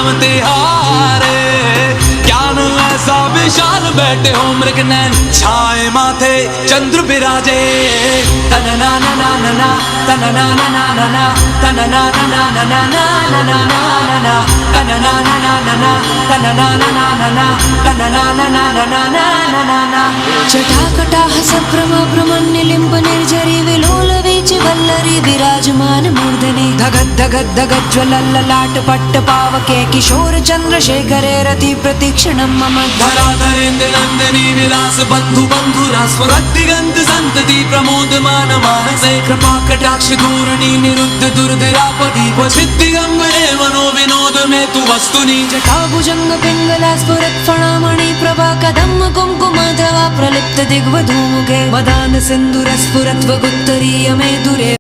जन्म तिहारे। ज्ञान ऐसा विशाल बैठे हो मृग नैन छाए माथे चंद्र बिराजे। तन ना ना ना ना ना तन ना ना ना ना ना तन ना ना ना ना ना ना ना ना ना ना तन ना ना ना ना ना तन ना ना ना ना ना तन ना ना ना ना ना ना ना ना। जटाकटाह संभ्रम ब्रह्मण्यलिम्ब निर्झरी विलोल वीचि वल्लरी विराजमान मूर्धनि। धगद् धगद् धगद् ज्वलल्ललाट पट्ट पावके किशोर चंद्रशेखरे रति प्रतीक्षणं मम। धराधरेन्द्र नंदिनी विलास बंधु बंधुरा स्फुरद्दिगंत संतति प्रमोदमान मानसे। कृपा कटाक्ष धूर्णी निरुद्ध दुर्धरापति क्वचित् दिगंबरे मनो विनोद में तु वस्तुनि। जटाभुजंग पिंगला स्फुरत् फणामणि प्रभा कदम्ब कुंकुमधवा प्रलिप्त दिग्वधूमुखे। मदान सिंधुर स्फुरत् वगुत्तरीय मे दुरे।